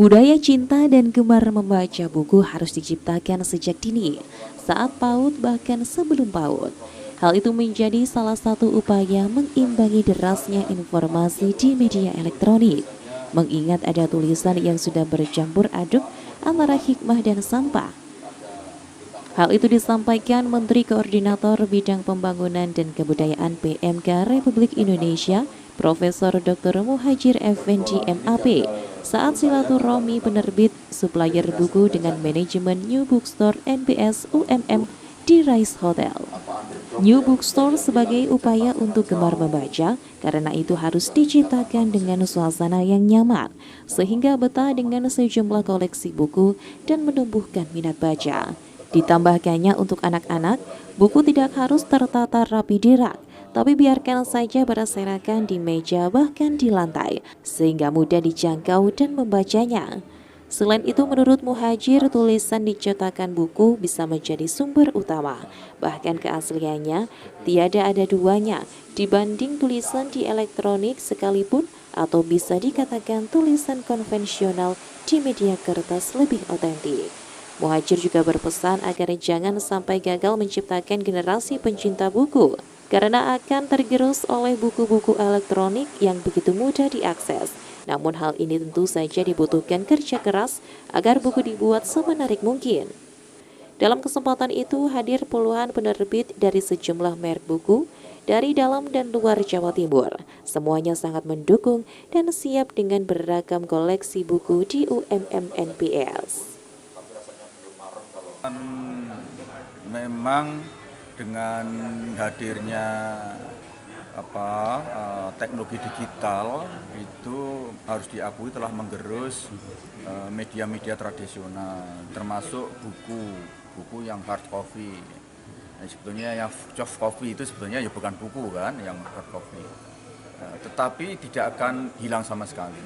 Budaya cinta dan gemar membaca buku harus diciptakan sejak dini, saat PAUD bahkan sebelum PAUD. Hal itu menjadi salah satu upaya mengimbangi derasnya informasi di media elektronik. Mengingat ada tulisan yang sudah bercampur aduk antara hikmah dan sampah. Hal itu disampaikan Menteri Koordinator Bidang Pembangunan dan Kebudayaan PMK Republik Indonesia, Profesor Dr. Muhadjir Effendi MAP, saat silaturahmi penerbit supplier buku dengan manajemen New Bookstore NBS UMM di Rice Hotel. New Bookstore sebagai upaya untuk gemar membaca, karena itu harus diciptakan dengan suasana yang nyaman, sehingga betah dengan sejumlah koleksi buku dan menumbuhkan minat baca. Ditambahkannya untuk anak-anak, buku tidak harus tertata rapi di rak, tapi biarkan saja berserakan di meja bahkan di lantai, sehingga mudah dijangkau dan membacanya. Selain itu, menurut Muhadjir, tulisan di cetakan buku bisa menjadi sumber utama. Bahkan keasliannya tiada ada duanya dibanding tulisan di elektronik sekalipun, atau bisa dikatakan tulisan konvensional di media kertas lebih otentik. Muhadjir juga berpesan agar jangan sampai gagal menciptakan generasi pencinta buku, karena akan tergerus oleh buku-buku elektronik yang begitu mudah diakses. Namun hal ini tentu saja dibutuhkan kerja keras agar buku dibuat semenarik mungkin. Dalam kesempatan itu hadir puluhan penerbit dari sejumlah merek buku dari dalam dan luar Jawa Timur. Semuanya sangat mendukung dan siap dengan beragam koleksi buku di UMM NBS. Memang dengan hadirnya teknologi digital itu harus diakui telah menggerus media-media tradisional, termasuk buku yang hard copy. Nah, sebetulnya yang soft copy itu sebetulnya ya bukan buku kan, yang hard copy. Tetapi tidak akan hilang sama sekali.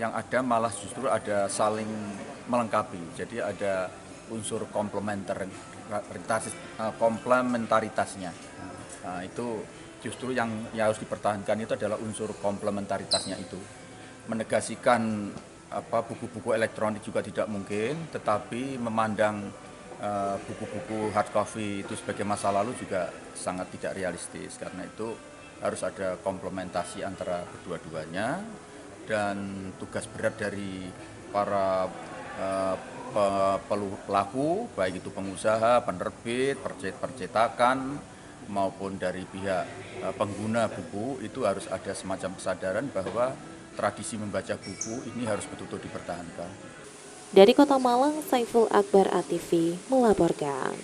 Yang ada malah justru ada saling melengkapi. Jadi ada unsur komplementaritasnya. Nah, itu justru yang harus dipertahankan itu adalah unsur komplementaritasnya itu. Menegasikan buku-buku elektronik juga tidak mungkin, tetapi memandang buku-buku hard copy itu sebagai masa lalu juga sangat tidak realistis. Karena itu harus ada komplementasi antara kedua-duanya, dan tugas berat dari para pelaku, baik itu pengusaha, penerbit, percetakan, maupun dari pihak pengguna buku, itu harus ada semacam kesadaran bahwa tradisi membaca buku ini harus betul-betul dipertahankan. Dari Kota Malang, Saiful Akbar ATV melaporkan.